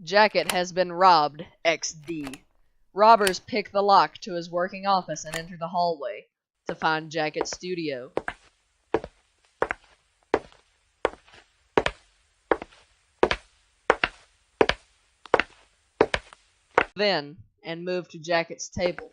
Jacket has been robbed, XD. Robbers pick the lock to his working office and enter the hallway to find Jacket's studio. Then, and move to Jacket's table.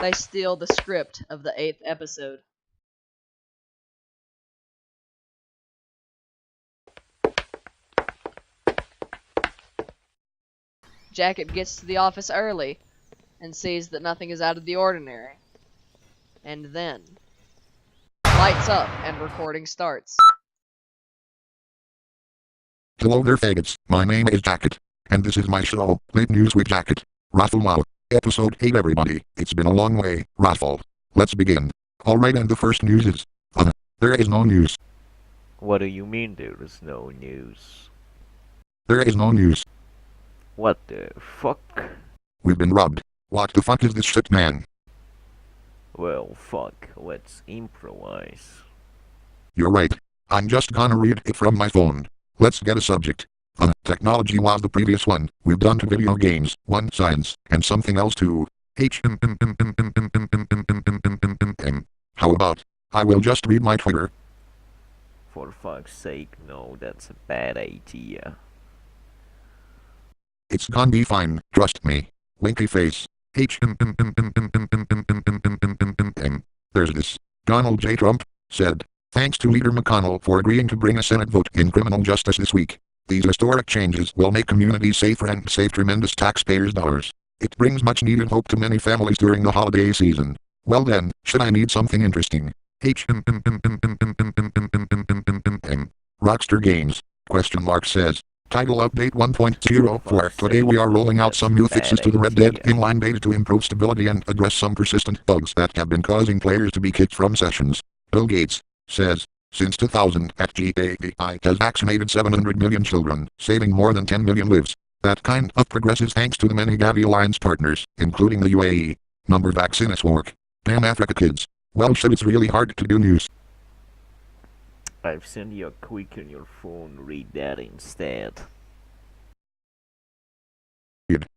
They steal the script of the 8th episode. Jacket gets to the office early and sees that nothing is out of the ordinary. And then, lights up and recording starts. Hello there, faggots. My name is Jacket, and this is my show, Late News with Jacket. Raffle wow. Episode 8 everybody. It's been a long way, raffle. Let's begin. Alright, and the first news is, there is no news. What do you mean there is no news? There is no news. What the fuck? We've been robbed. What the fuck is this shit, man? Well, fuck, let's improvise. You're right. I'm just gonna read it from my phone. Let's get a subject. Technology was the previous one. We've done 2 video games, 1 science, and something else too. How about, I will just read my Twitter. For fuck's sake, no, that's a bad idea. It's gonna be fine, trust me. Winky face. There's this. Donald J. Trump said, thanks to Leader McConnell for agreeing to bring a Senate vote in criminal justice this week. These historic changes will make communities safer and save tremendous taxpayers' dollars. It brings much needed hope to many families during the holiday season. Well then, should I need something interesting? Rockstar Games, ? Says. Title update 1.04. Today we are rolling out some new fixes to the Red Dead inline beta to improve stability and address some persistent bugs that have been causing players to be kicked from sessions. Bill Gates says, since 2000, GAI has vaccinated 700 million children, saving more than 10 million lives. That kind of progress is thanks to the many Gavi Alliance partners, including the UAE. Number vaccines work. Damn Africa kids. Well shit, it's really hard to do news. I've sent you a quick on your phone, read that instead.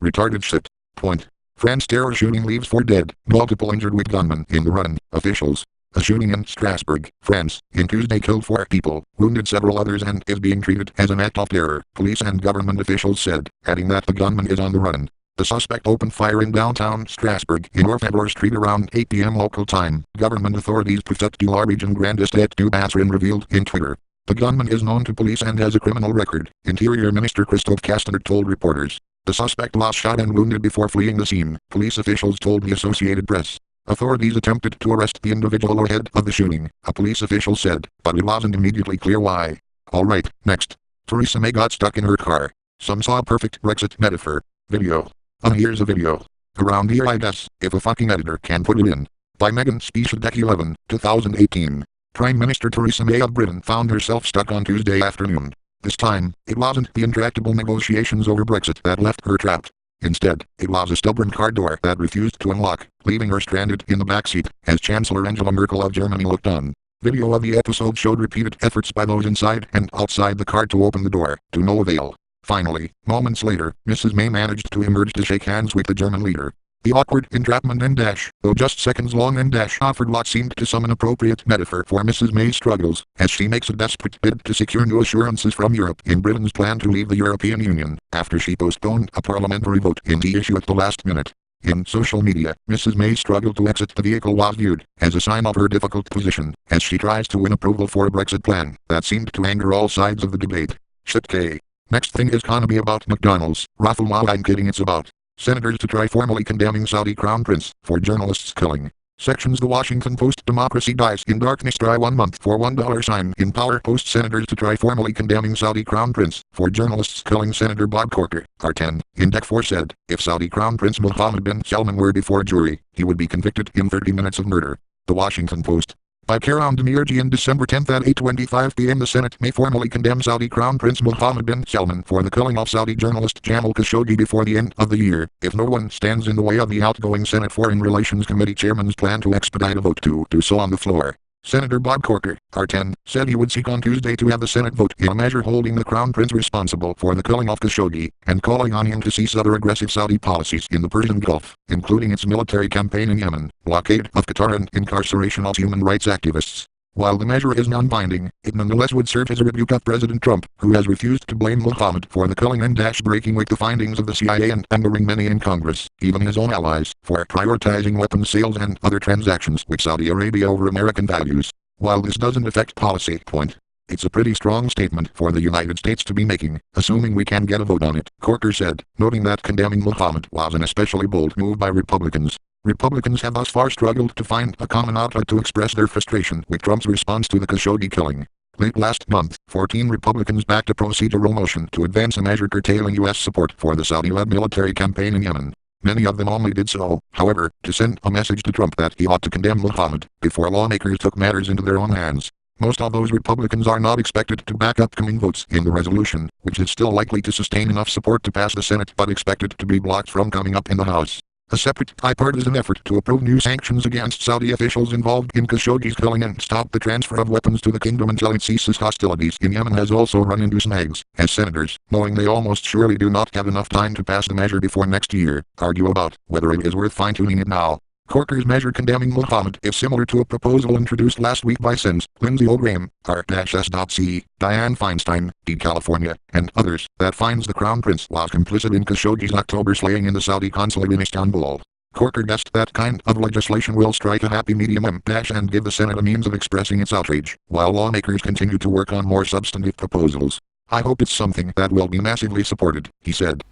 Retarded shit. Point. France terror shooting leaves 4 dead, multiple injured with gunmen in the run, officials. A shooting in Strasbourg, France, in Tuesday killed 4 people, wounded several others and is being treated as an act of terror, police and government officials said, adding that the gunman is on the run. The suspect opened fire in downtown Strasbourg in Orfador Street around 8 p.m. local time, government authorities Prefect de la Region Grand Est du Bassin revealed in Twitter. The gunman is known to police and has a criminal record, Interior Minister Christophe Castaner told reporters. The suspect was shot and wounded before fleeing the scene, police officials told the Associated Press. Authorities attempted to arrest the individual ahead of the shooting, a police official said, but it wasn't immediately clear why. Alright, next. Theresa May got stuck in her car. Some saw a perfect Brexit metaphor. Video. Here's a video. Around here I guess, if a fucking editor can put it in. By Megan Speech Deck 11, 2018. Prime Minister Theresa May of Britain found herself stuck on Tuesday afternoon. This time, it wasn't the intractable negotiations over Brexit that left her trapped. Instead, it was a stubborn car door that refused to unlock, leaving her stranded in the backseat, as Chancellor Angela Merkel of Germany looked on. Video of the episode showed repeated efforts by those inside and outside the car to open the door, to no avail. Finally, moments later, Mrs. May managed to emerge to shake hands with the German leader. The awkward entrapment and dash, though just seconds long and dash, offered what seemed to some an appropriate metaphor for Mrs. May's struggles, as she makes a desperate bid to secure new assurances from Europe in Britain's plan to leave the European Union, after she postponed a parliamentary vote in the issue at the last minute. In social media, Mrs. May's struggle to exit the vehicle was viewed as a sign of her difficult position, as she tries to win approval for a Brexit plan that seemed to anger all sides of the debate. Shit K. Next thing is gonna be about McDonald's. Raffle wow, I'm kidding, it's about senators to try formally condemning Saudi Crown Prince for journalists killing. Sections The Washington Post. Democracy dies in darkness. Try 1 month for $1 in power. Post senators to try formally condemning Saudi Crown Prince for journalists killing. Senator Bob Corker, R10, in Deck 4 said, if Saudi Crown Prince Mohammed bin Salman were before a jury, he would be convicted in 30 minutes of murder. The Washington Post. By Karam Demirji on December 10 at 8:25 p.m. the Senate may formally condemn Saudi Crown Prince Mohammed bin Salman for the killing of Saudi journalist Jamal Khashoggi before the end of the year, if no one stands in the way of the outgoing Senate Foreign Relations Committee chairman's plan to expedite a vote to do so on the floor. Senator Bob Corker, R10, said he would seek on Tuesday to have the Senate vote in a measure holding the Crown Prince responsible for the killing of Khashoggi, and calling on him to cease other aggressive Saudi policies in the Persian Gulf, including its military campaign in Yemen, blockade of Qatar and incarceration of human rights activists. While the measure is non-binding, it nonetheless would serve as a rebuke of President Trump, who has refused to blame Mohammed for the killing and breaking with the findings of the CIA and angering many in Congress, even his own allies, for prioritizing weapons sales and other transactions with Saudi Arabia over American values. While this doesn't affect policy, it's a pretty strong statement for the United States to be making, assuming we can get a vote on it, Corker said, noting that condemning Mohammed was an especially bold move by Republicans. Republicans have thus far struggled to find a common outlet to express their frustration with Trump's response to the Khashoggi killing. Late last month, 14 Republicans backed a procedural motion to advance a measure curtailing U.S. support for the Saudi-led military campaign in Yemen. Many of them only did so, however, to send a message to Trump that he ought to condemn Mohammed before lawmakers took matters into their own hands. Most of those Republicans are not expected to back upcoming votes in the resolution, which is still likely to sustain enough support to pass the Senate but expected to be blocked from coming up in the House. A separate bipartisan effort to approve new sanctions against Saudi officials involved in Khashoggi's killing and stop the transfer of weapons to the kingdom until it ceases hostilities in Yemen has also run into snags, as senators, knowing they almost surely do not have enough time to pass the measure before next year, argue about whether it is worth fine-tuning it now. Corker's measure condemning Mohammed is similar to a proposal introduced last week by Sens, Lindsey Graham, R-S.C., Dianne Feinstein, D. California, and others, that finds the Crown Prince was complicit in Khashoggi's October slaying in the Saudi consulate in Istanbul. Corker guessed that kind of legislation will strike a happy medium and give the Senate a means of expressing its outrage, while lawmakers continue to work on more substantive proposals. I hope it's something that will be massively supported, he said.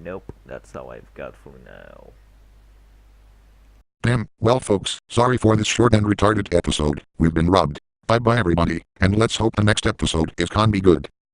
Nope, that's all I've got for now. Damn, well folks, sorry for this short and retarded episode, we've been robbed. Bye bye everybody, and let's hope the next episode is can be good.